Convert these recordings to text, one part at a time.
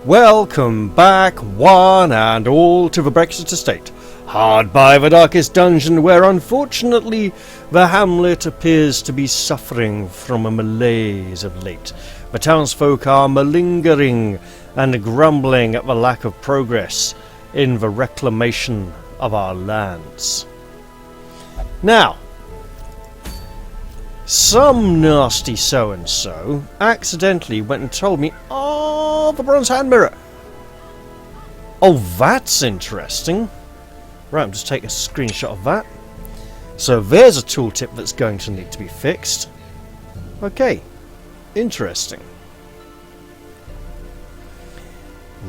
Welcome back, one and all, to the Brexit Estate, hard by the darkest dungeon where unfortunately the hamlet appears to be suffering from a malaise of late. The townsfolk are malingering and grumbling at the lack of progress in the reclamation of our lands. Now, some nasty so-and-so accidentally went and told me, oh, the bronze hand mirror. Oh, that's interesting. Right, I'm just taking a screenshot of that. So there's a tooltip that's going to need to be fixed. Okay, interesting.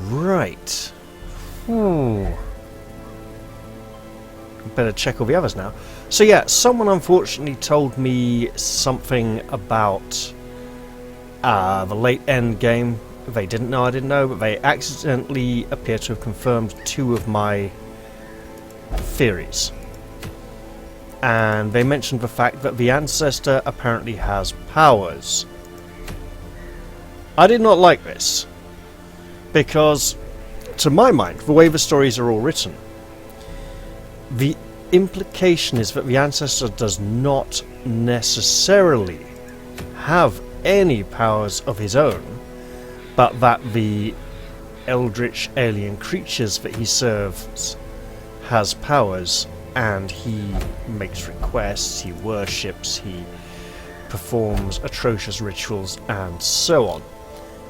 Right. Better check all the others now. So yeah, someone unfortunately told me something about the late end game. They didn't know I didn't know, but they accidentally appear to have confirmed two of my theories. And they mentioned the fact that the ancestor apparently has powers. I did not like this, because to my mind, the way the stories are all written, the implication is that the ancestor does not necessarily have any powers of his own, but that the eldritch alien creatures that he serves has powers, and he makes requests, he worships, he performs atrocious rituals and so on,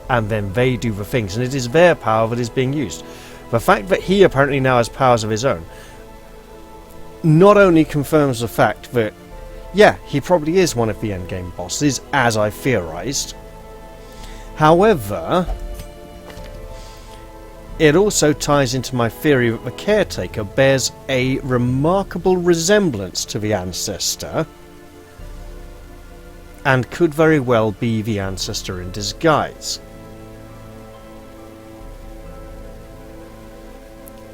and then they do the things, and it is their power that is being used. The fact that he apparently now has powers of his own not only confirms the fact that, yeah, he probably is one of the endgame bosses, as I theorized. However, it also ties into my theory that the caretaker bears a remarkable resemblance to the ancestor, and could very well be the ancestor in disguise.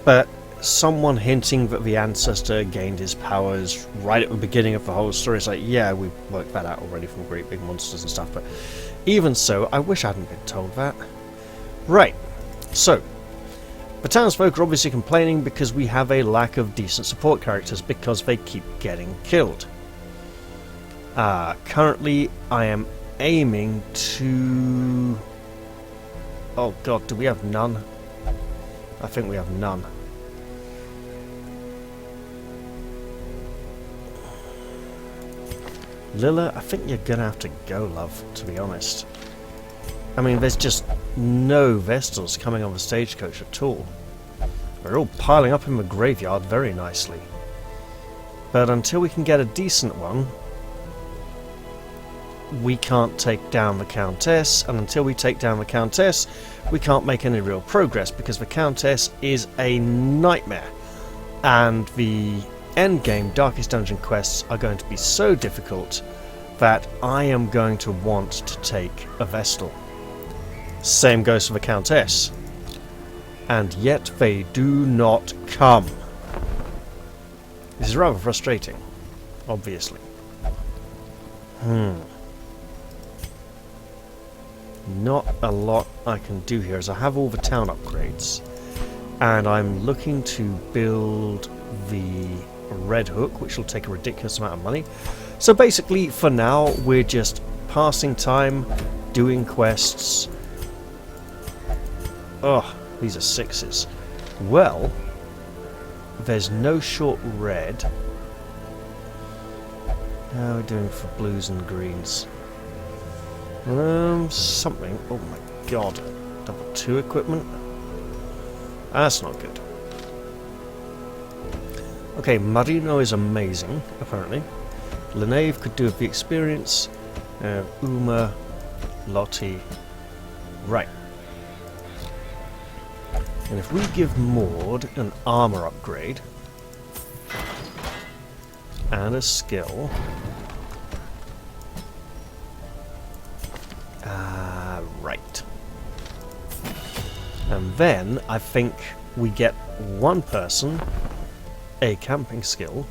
But someone hinting that the ancestor gained his powers right at the beginning of the whole story is like, yeah, we worked that out already from Great Big Monsters and stuff, but even so, I wish I hadn't been told that. Right, so the townsfolk are obviously complaining because we have a lack of decent support characters because they keep getting killed. Currently I am aiming to... oh god, do we have none? I think we have none. Lilla, I think you're gonna have to go, love, to be honest. I mean, there's just no Vestals coming on the stagecoach at all. They're all piling up in the graveyard very nicely. But until we can get a decent one, we can't take down the Countess, and until we take down the Countess, we can't make any real progress, because the Countess is a nightmare. And the endgame Darkest Dungeon quests are going to be so difficult that I am going to want to take a Vestal. Same goes for the Countess. And yet they do not come. This is rather frustrating, obviously. Not a lot I can do here, as I have all the town upgrades. And I'm looking to build the Red Hook, which will take a ridiculous amount of money. So basically, for now, we're just passing time, doing quests. Oh, these are sixes. Well, there's no short red. How are we doing for blues and greens? Something. Oh my god. Double 2 equipment? That's not good. Okay, Marino is amazing, apparently. Lenave could do with the experience. Uma, Lottie. Right. And if we give Maud an armor upgrade and a skill. Right. And then I think we get one person a camping skill,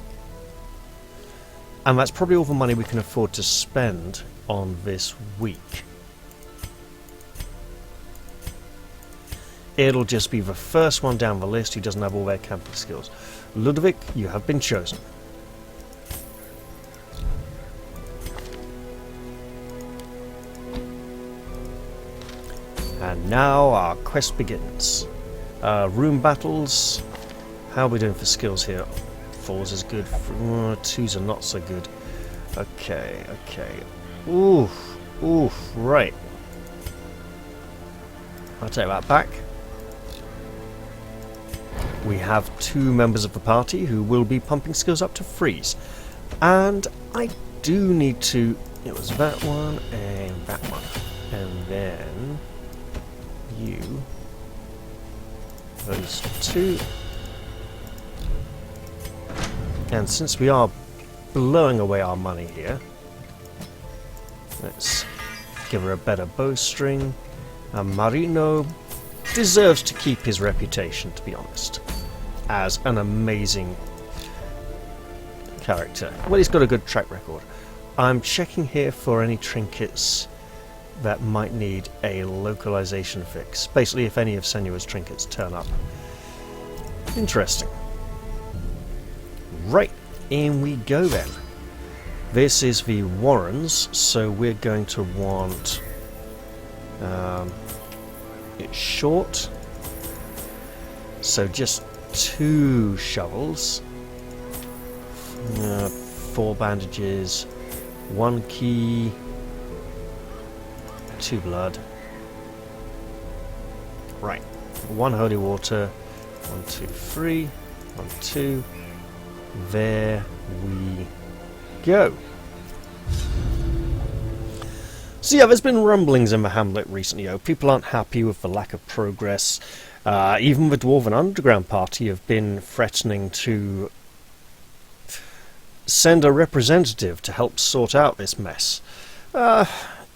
and that's probably all the money we can afford to spend on this week. it'll just be the first one down the list who doesn't have all their camping skills. Ludovic, you have been chosen. And now our quest begins. Room battles. How are we doing for skills here? 4's is good. 2's are not so good. Okay, okay. Oof, oof, right. I'll take that back. We have 2 members of the party who will be pumping skills up to 3's. And I do need to... It was that one and that one. And then... you... those 2. And since we are blowing away our money here, let's give her a better bowstring. Marino deserves to keep his reputation, to be honest, as an amazing character. Well, he's got a good track record. I'm checking here for any trinkets that might need a localization fix. Basically, if any of Senua's trinkets turn up. Interesting. Right, in we go then. This is the Warrens, so we're going to want... it's short, so just 2 shovels, 4 bandages, 1 key, 2 blood. Right, 1 holy water, 1, 2, 3, 1, 2. There we go. So yeah, there's been rumblings in the hamlet recently. People aren't happy with the lack of progress. Even the Dwarven Underground Party have been threatening to send a representative to help sort out this mess.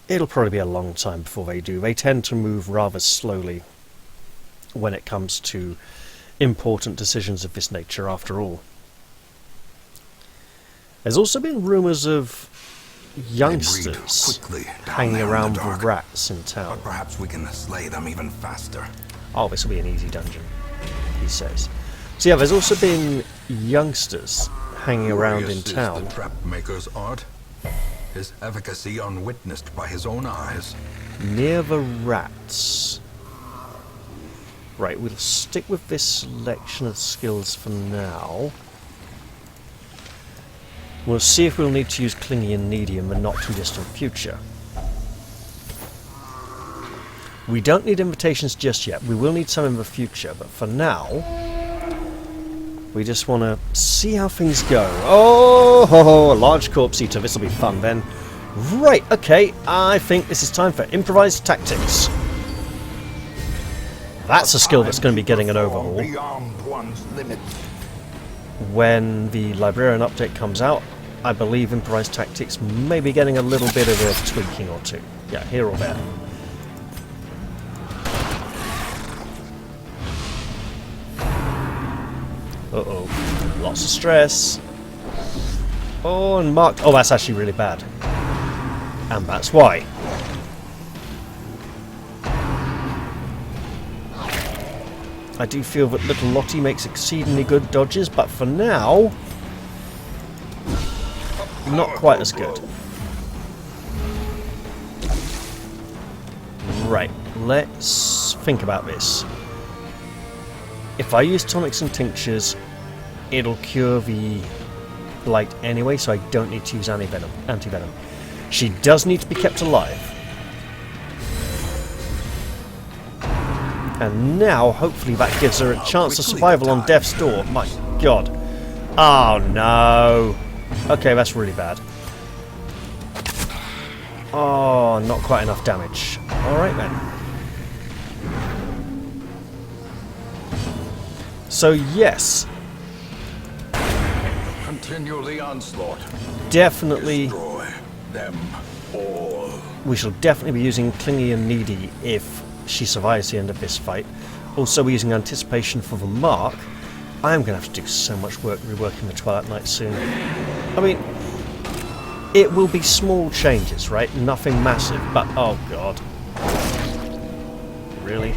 It'll probably be a long time before they do. They tend to move rather slowly when it comes to important decisions of this nature, after all. There's also been rumours of youngsters hanging around with rats in town. But perhaps we can slay them even faster. Oh, this will be an easy dungeon, he says. So yeah, there's also been youngsters hanging around in town. The trap maker's art, his efficacy unwitnessed by his own eyes. Near the rats. Right, we'll stick with this selection of skills for now. We'll see if we'll need to use Clingy and Needy in the not-too-distant future. We don't need invitations just yet. We will need some in the future, but for now, we just want to see how things go. Oh, a large corpse eater. This will be fun then. Right, okay. I think this is time for improvised tactics. That's a skill that's going to be getting an overhaul. When the Librarian update comes out, I believe improvised tactics may be getting a little bit of a tweaking or two. Yeah, here or there. Uh-oh. Lots of stress. Oh, and marked. Oh, that's actually really bad. And that's why. I do feel that little Lottie makes exceedingly good dodges, but for now, not quite as good. Right, let's think about this. If I use tonics and tinctures, it'll cure the blight anyway, so I don't need to use anti-venom. She does need to be kept alive. And now, hopefully that gives her a chance of survival on death's door. My god. Oh no. Okay, that's really bad. Oh, not quite enough damage. Alright then. So yes. Continue the onslaught. Definitely. Destroy them all. We shall definitely be using Clingy and Needy if she survives the end of this fight. Also, we're using Anticipation for the mark. I am going to have to do so much work reworking the Twilight Knight soon. I mean, it will be small changes, right? Nothing massive, but oh god. Really?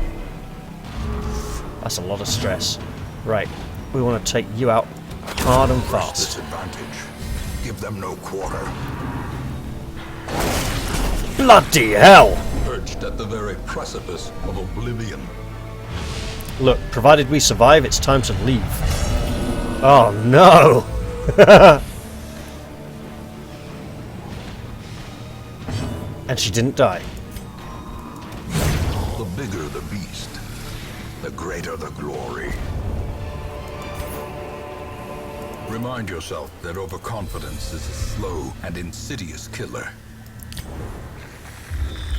That's a lot of stress. Right, we want to take you out hard and Press fast. this advantage. Give them no quarter. Bloody hell! Perched at the very precipice of oblivion. Look, provided we survive, it's time to leave. Oh no! And she didn't die. The bigger the beast, the greater the glory. Remind yourself that overconfidence is a slow and insidious killer.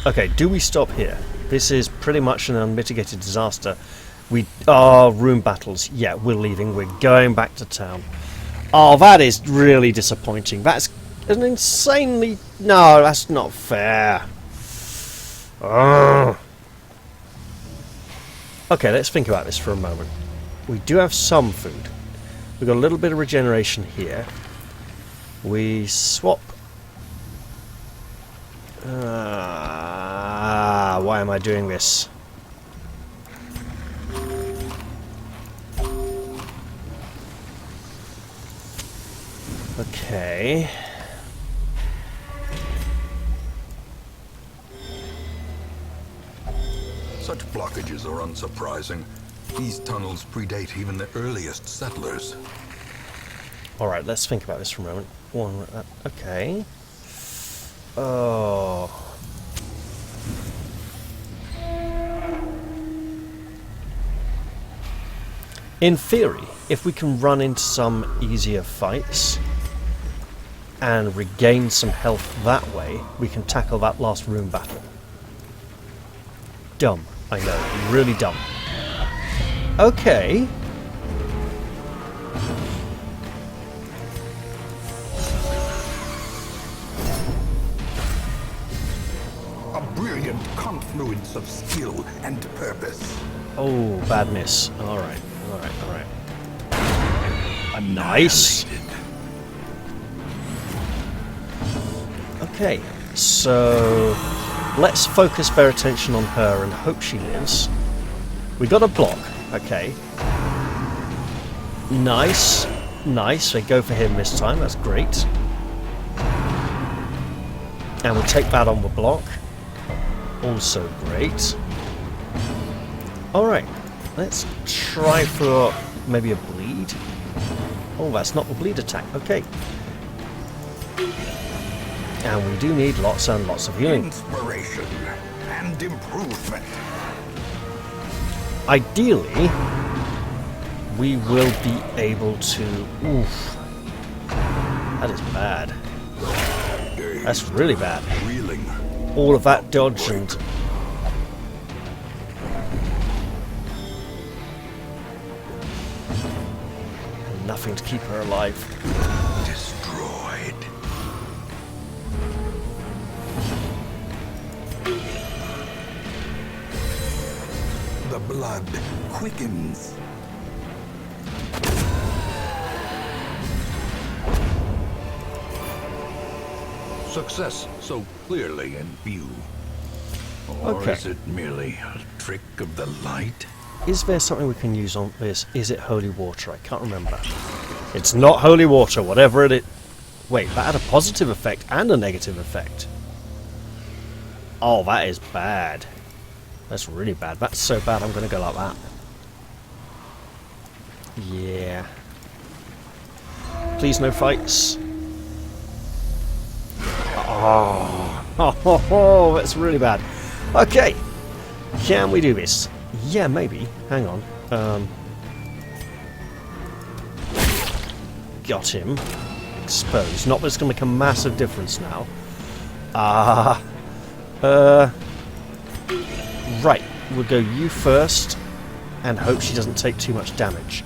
Okay, do we stop here? This is pretty much an unmitigated disaster. We are room battles. Yeah, we're leaving. We're going back to town. Oh, that is really disappointing. That's an insanely... No, that's not fair. Ugh. Okay, let's think about this for a moment. We do have some food. We've got a little bit of regeneration here. We swap... why am I doing this? Okay. Such blockages are unsurprising. These tunnels predate even the earliest settlers. Alright, let's think about this for a moment. Okay. Oh. In theory, if we can run into some easier fights and regain some health that way, we can tackle that last room battle. Dumb, I know, really dumb. Okay. A brilliant confluence of skill and purpose. Oh, bad miss. Alright, alright, alright. Nice. Okay, so let's focus their attention on her and hope she lives. We got a block, okay. Nice, nice. They go for him this time, that's great. And we'll take that on the block. Also great. Alright, let's try for maybe a bleed. Oh, that's not the bleed attack, okay. And we do need lots and lots of healing. Inspiration and improvement. Ideally, we will be able to... Oof. That is bad. That's really bad. Reeling. All of that dodge and... nothing to keep her alive. Destroyed. The blood quickens. Success so clearly in view. Or Okay. is it merely a trick of the light? Is there something we can use on this? Is it holy water? I can't remember. It's not holy water, whatever it is. Wait, that had a positive effect and a negative effect. Oh, that is bad. That's really bad. That's so bad I'm going to go like that. Yeah. Please no fights. Oh, that's really bad. Okay. Can we do this? Yeah, maybe. Hang on. Got him. Exposed. Not that it's going to make a massive difference now. Right. We'll go you first and hope she doesn't take too much damage.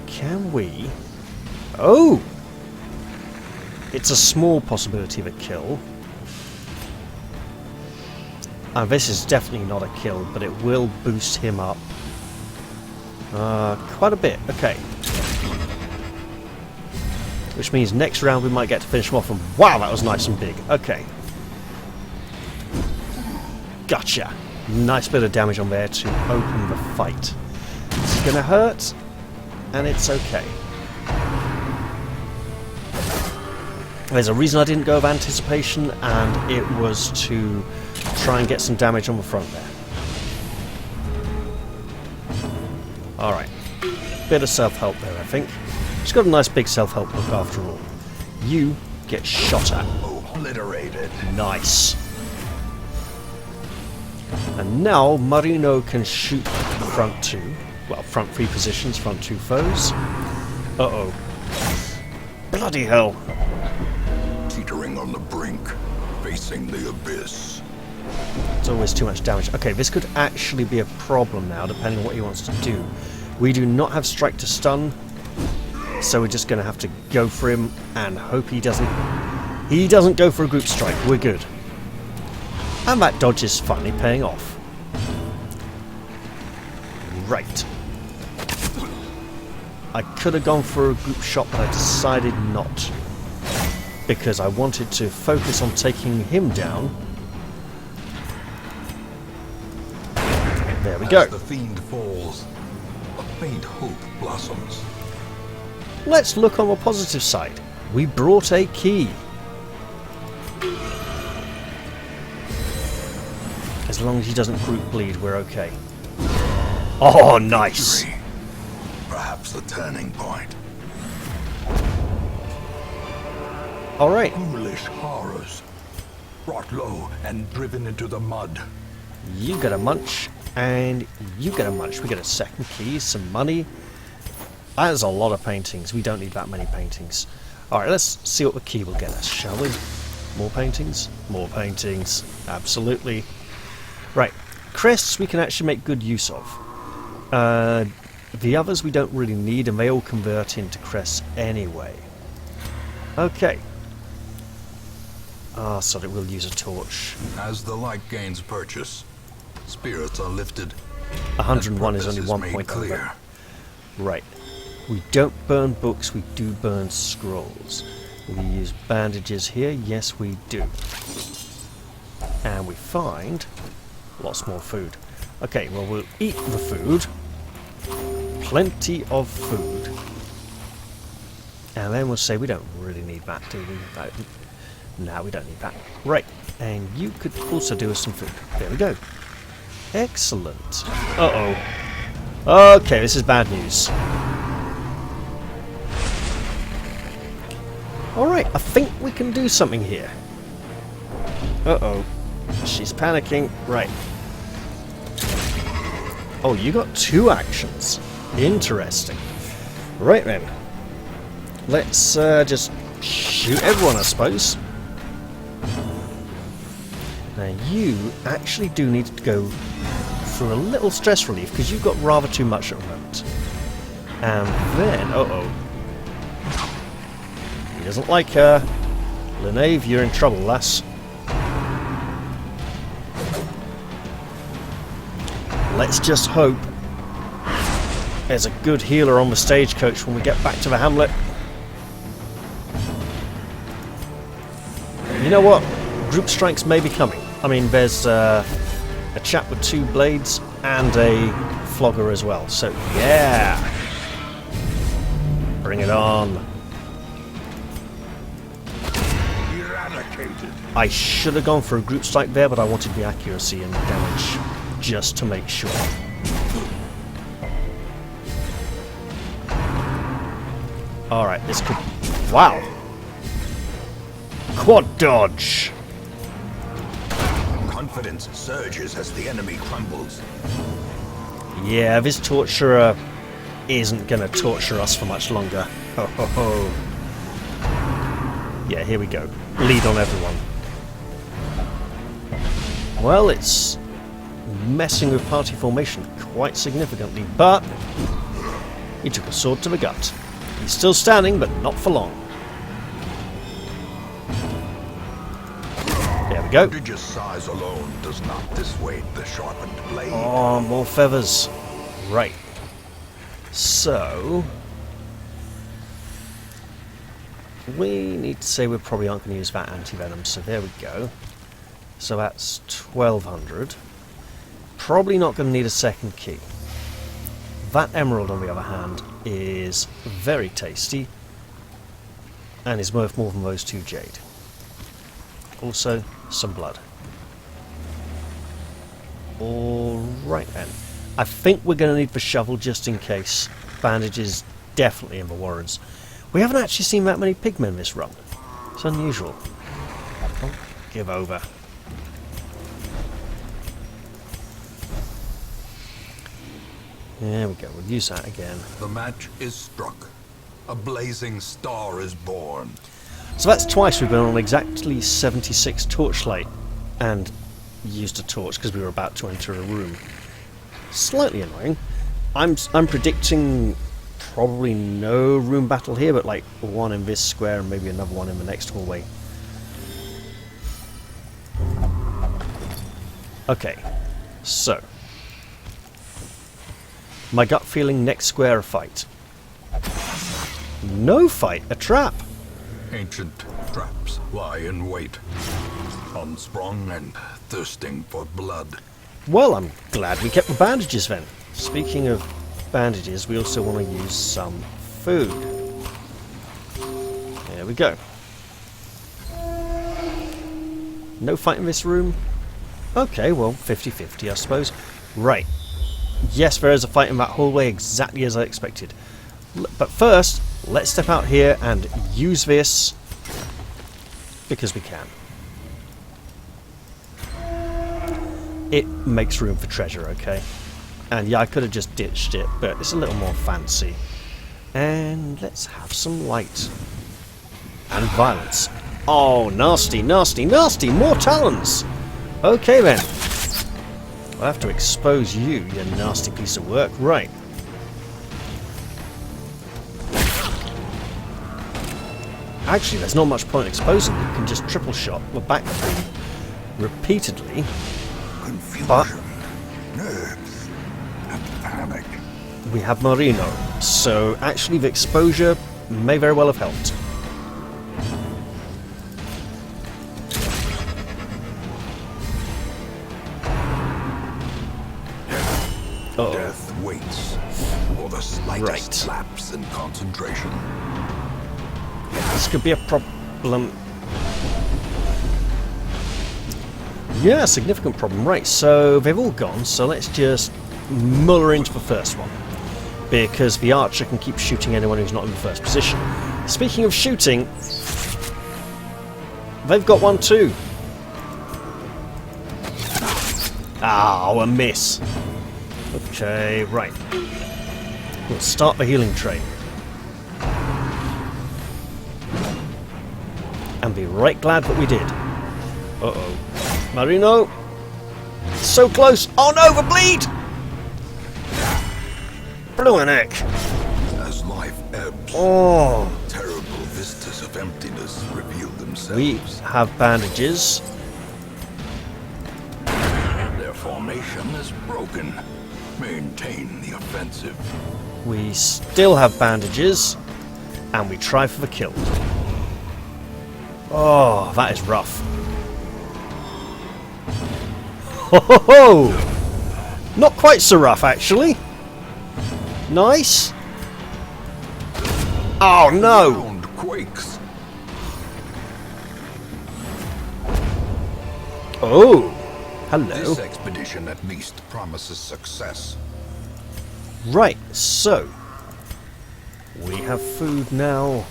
Can we... Oh! It's a small possibility of a kill. And this is definitely not a kill, but it will boost him up. Quite a bit. Okay. Which means next round we might get to finish him off, and wow, that was nice and big. Okay. Gotcha. Nice bit of damage on there to open the fight. This is going to hurt, and it's okay. There's a reason I didn't go of anticipation, and it was to try and get some damage on the front there. Alright. Bit of self-help there, I think. She's got a nice big self-help book after all. You get shot at. Obliterated. Nice. And now Marino can shoot the front two. Well, front three positions, front two foes. Uh-oh. Bloody hell. Teetering on the brink, facing the abyss. It's always too much damage. Okay, this could actually be a problem now, depending on what he wants to do. We do not have strike to stun, so we're just going to have to go for him and hope he doesn't go for a group strike. We're good. And that dodge is finally paying off. Right. I could have gone for a group shot, but I decided not. Because I wanted to focus on taking him down. There we go. As the fiend falls, a faint hope blossoms. Let's look on the positive side. We brought a key. As long as he doesn't group bleed, we're okay. Oh, nice. Victory. Perhaps a turning point. Alright. Foolish horrors. Brought low and driven into the mud. You get a munch, and you get a munch. We get a second key, some money. That's a lot of paintings. We don't need that many paintings. Alright, let's see what the key will get us, shall we? More paintings? More paintings. Absolutely. Right. Crests we can actually make good use of. The others we don't really need, and they all convert into crests anyway. Okay. Ah, so that we'll use a torch. As the light gains purchase, spirits are lifted. 101 is and only purpose 1 made point clear. convert. Right. We don't burn books, we do burn scrolls. We use bandages here, yes we do. And we find lots more food. Okay, well we'll eat the food. Plenty of food. And then we'll say we don't really need that, do we? No, we don't need that. Right, and you could also do us some food. There we go. Excellent. Uh-oh. Okay, this is bad news. Alright, I think we can do something here. Uh-oh. She's panicking. Right. Oh, you got two actions. Interesting. Right then. Let's just shoot everyone, I suppose. Now you actually do need to go through a little stress relief because you've got rather too much at the moment. And then, uh-oh. He doesn't like her. Lenave, you're in trouble, lass. Let's just hope there's a good healer on the stagecoach when we get back to the hamlet. You know what? Group strikes may be coming. I mean, there's a chap with 2 blades and a flogger as well. So, yeah! Bring it on. Eradicated. I should have gone for a group strike there, but I wanted the accuracy and the damage just to make sure. Alright, this could... Wow! Quad dodge! Confidence surges as the enemy crumbles. Yeah, this torturer isn't gonna torture us for much longer. Ho ho ho. Yeah, here we go. Lead on everyone. Well, it's messing with party formation quite significantly, but he took a sword to the gut. He's still standing, but not for long. There we go. Prodigious size alone does not dissuade the sharpened blade. Oh, more feathers. Right. So... we need to say we probably aren't going to use that anti-venom, so there we go. So that's 1200. Probably not going to need a second key. That emerald, on the other hand, is very tasty and is worth more than those 2 jade. Also, some blood. Alright then. I think we're going to need the shovel just in case. Bandages definitely in the warrens. We haven't actually seen that many pigmen this run. It's unusual. Oh, give over. There we go, we'll use that again. The match is struck. A blazing star is born. So that's twice we've been on exactly 76 torchlight and used a torch because we were about to enter a room. Slightly annoying. I'm predicting probably no room battle here, but like one in this square and maybe another one in the next hallway. Okay, so my gut feeling, next square a fight. No fight, a trap. Ancient traps lie in wait, unsprung and thirsting for blood. Well, I'm glad we kept the bandages then. Speaking of bandages, we also want to use some food. There we go. No fight in this room? Okay, well, 50-50 I suppose. Right. Yes, there is a fight in that hallway, exactly as I expected. But first, let's step out here and use this because we can. It makes room for treasure, okay? And yeah, I could have just ditched it, but it's a little more fancy. And let's have some light. And violence. Oh, nasty, nasty, nasty! More talons! Okay then. I'll have to expose you, you nasty piece of work. Right. Actually, there's not much point exposing you. You can just triple shot the back repeatedly. Confusion, nerves, and panic. We have Marino, so actually the exposure may very well have helped. Uh-oh. Death waits for the slightest lapse in concentration. This could be a problem. Yeah, significant problem. Right, so they've all gone, so let's just muller into the first one. Because the archer can keep shooting anyone who's not in the first position. Speaking of shooting, they've got one too. Oh, a miss. Okay, right. We'll start the healing train. And be right glad that we did. Uh-oh. Marino! So close! Oh no, the bleed! Blue neck! As life ebbs, Oh! terrible vistas of emptiness reveal themselves. We have bandages. Their formation is broken. Maintain the offensive. We still have bandages. And we try for the kill. Oh, that is rough. Ho ho ho! Not quite so rough, actually. Nice. Oh no! Ground quakes. Oh, hello. This expedition at least promises success. Right, so we have food now.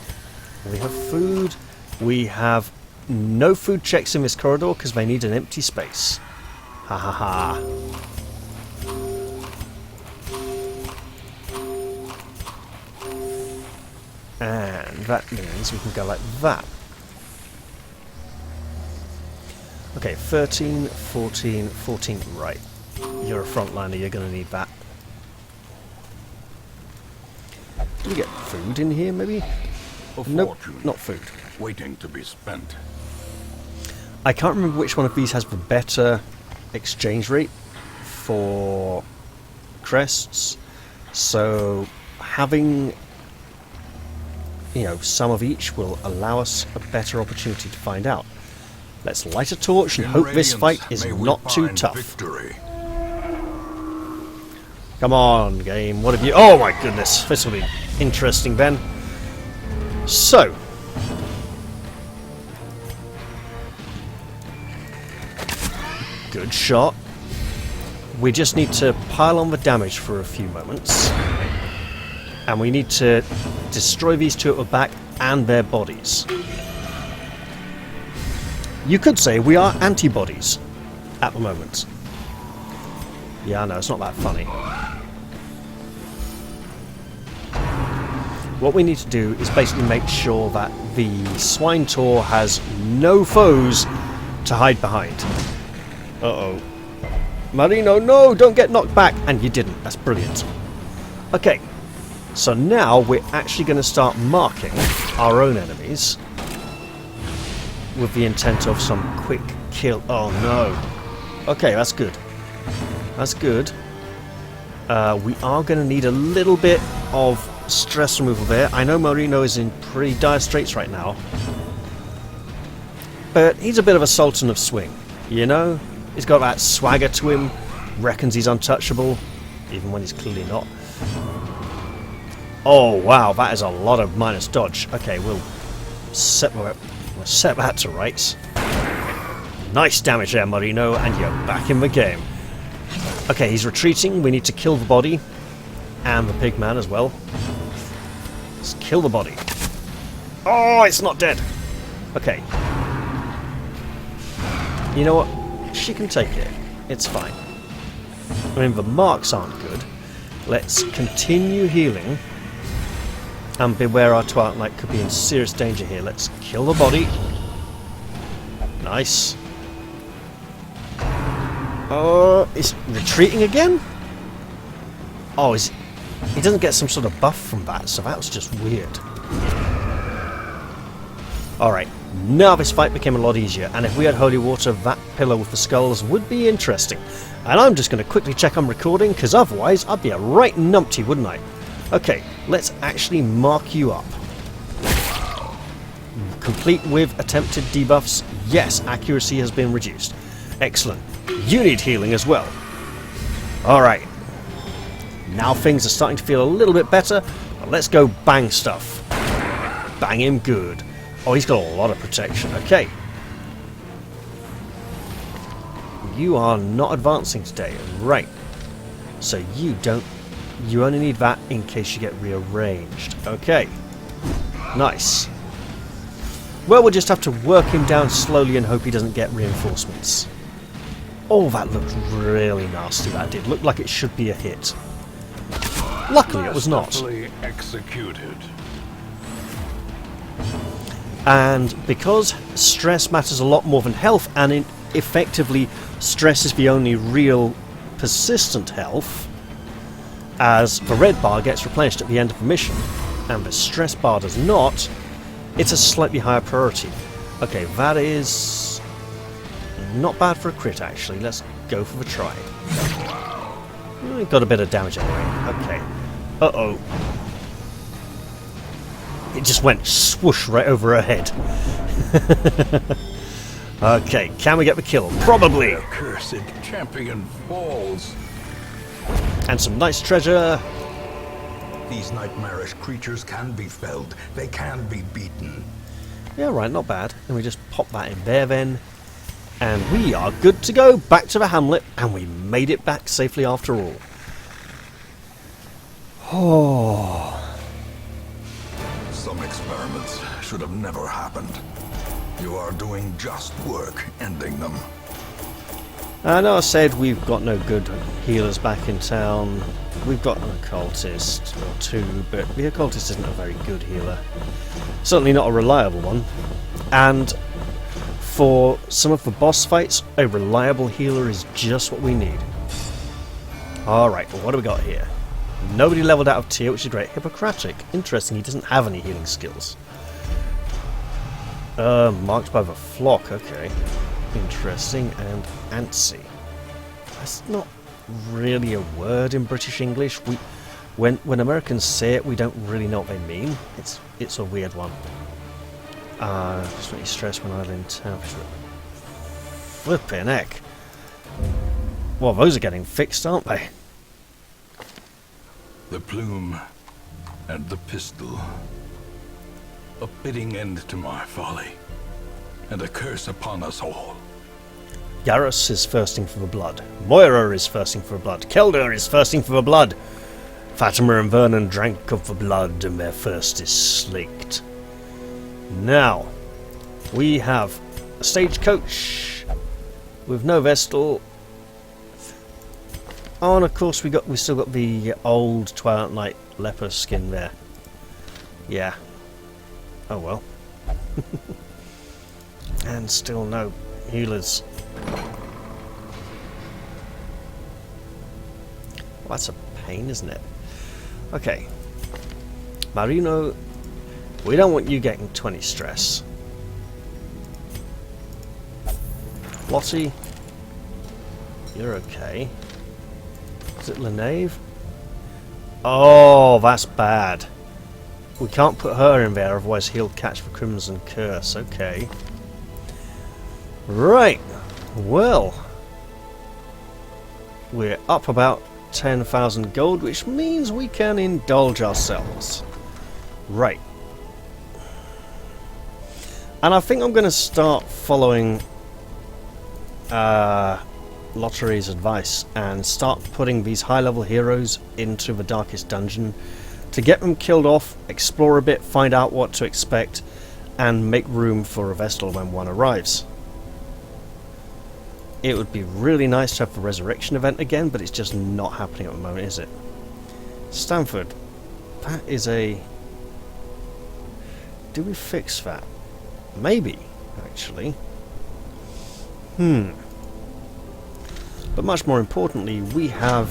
We have food. We have no food checks in this corridor because they need an empty space. Ha ha ha. And that means we can go like that. Okay, 13, 14, 14. Right. You're a frontliner, you're going to need that. Do we get food in here, maybe? A Nope, fortune not food. waiting to be spent. I can't remember which one of these has the better exchange rate for crests. So having, you know, some of each will allow us a better opportunity to find out. Let's light a torch and hope this fight is May we not too find tough. Victory. Come on, game. What have you... Oh my goodness. This will be interesting then. So. Good shot. We just need to pile on the damage for a few moments. And we need to destroy these two at the back and their bodies. You could say we are antibodies at the moment. Yeah, I know, it's not that funny. What we need to do is basically make sure that the swine tor has no foes to hide behind. Uh-oh. Marino, no! Don't get knocked back! And you didn't. That's brilliant. Okay. So now we're actually going to start marking our own enemies with the intent of some quick kill. Oh no. Okay, that's good. That's good. We are going to need a little bit of stress removal there. I know Marino is in pretty dire straits right now. But he's a bit of a sultan of swing, you know? He's got that swagger to him, reckons he's untouchable, even when he's clearly not. Oh wow, that is a lot of minus dodge. Okay, we'll set that to rights. Nice damage there, Marino, and you're back in the game. Okay, he's retreating. We need to kill the body. And the pig man as well. Let's kill the body. Oh, it's not dead. Okay. You know what? She can take it. It's fine. I mean, the marks aren't good. Let's continue healing. And beware our Twilight Knight could be in serious danger here. Let's kill the body. Nice. Is retreating again? Oh, he doesn't get some sort of buff from that, so that was just weird. Alright, now this fight became a lot easier, and if we had holy water, that pillar with the skulls would be interesting. And I'm just going to quickly check I'm recording, because otherwise I'd be a right numpty, wouldn't I? Okay, let's actually mark you up. Complete with attempted debuffs. Yes, accuracy has been reduced. Excellent. You need healing as well. Alright. Now things are starting to feel a little bit better. But let's go bang stuff. Bang him good. Oh, he's got a lot of protection. Okay. You are not advancing today. Right. So you only need that in case you get rearranged. Okay. Nice. Well, we'll just have to work him down slowly and hope he doesn't get reinforcements. Oh, that looked really nasty, that did. Looked like it should be a hit. Luckily, it was not. Executed. And because stress matters a lot more than health, and effectively stress is the only real persistent health, as the red bar gets replenished at the end of the mission, and the stress bar does not, it's a slightly higher priority. Okay, that is not bad for a crit, actually. Let's go for the try. Got a bit of damage anyway. Okay. Uh-oh. It just went swoosh right over her head. Okay, can we get the kill? Probably! The cursed champion falls. And some nice treasure. These nightmarish creatures can be felled. They can be beaten. Yeah, right, not bad. And we just pop that in there then. And we are good to go. Back to the hamlet. And we made it back safely after all. Oh. Some experiments should have never happened. You are doing just work ending them. I know I said we've got no good healers back in town. We've got an occultist or two, but the occultist isn't a very good healer. Certainly not a reliable one. And for some of the boss fights, a reliable healer is just what we need. Alright, well, what do we got here? Nobody leveled out of tier, which is great. Hippocratic. Interesting, he doesn't have any healing skills. Marked by the flock, okay. Interesting. And antsy. That's not really a word in British English. When Americans say it, we don't really know what they mean. It's a weird one. Just really stressed when I was in town. Flippin' heck. Well, those are getting fixed, aren't they? The plume and the pistol. A fitting end to my folly, and a curse upon us all. Garrus is thirsting for the blood. Moira is thirsting for the blood. Kelder is thirsting for the blood. Fatima and Vernon drank of the blood, and their thirst is slaked. Now, we have a stagecoach with no Vestal. Oh, and of course we still got the old Twilight Knight leper skin there. Yeah. Oh well. And still no healers. Well, that's a pain, isn't it? Okay. Marino, we don't want you getting 20 stress. Lottie, you're okay. Is it Lenave? Oh, that's bad. We can't put her in there, otherwise he'll catch the Crimson Curse. Okay. Right. Well, we're up about 10,000 gold, which means we can indulge ourselves. Right. And I think I'm going to start following Lottery's advice and start putting these high-level heroes into the darkest dungeon to get them killed off, explore a bit, find out what to expect, and make room for a Vestal when one arrives. It would be really nice to have the resurrection event again, but it's just not happening at the moment, is it? Stanford, that is a... Do we fix that? Maybe, actually. But much more importantly, we have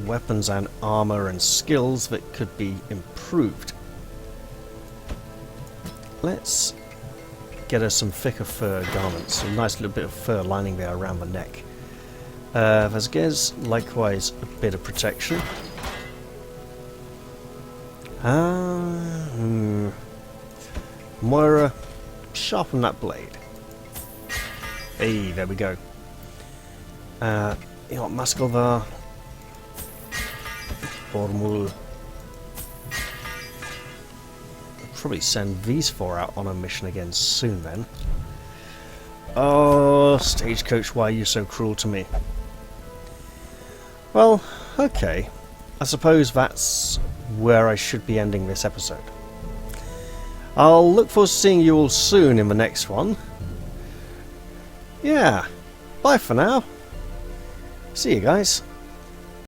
weapons and armor and skills that could be improved. Let's get her some thicker fur garments, a nice little bit of fur lining there around the neck. Vasquez, likewise a bit of protection. Moira, sharpen that blade. Hey, there we go. You know, Muscovar, Bormul. Probably send these four out on a mission again soon then. Oh, Stagecoach, why are you so cruel to me? Well, okay. I suppose that's where I should be ending this episode. I'll look forward to seeing you all soon in the next one. Yeah, bye for now. See you guys.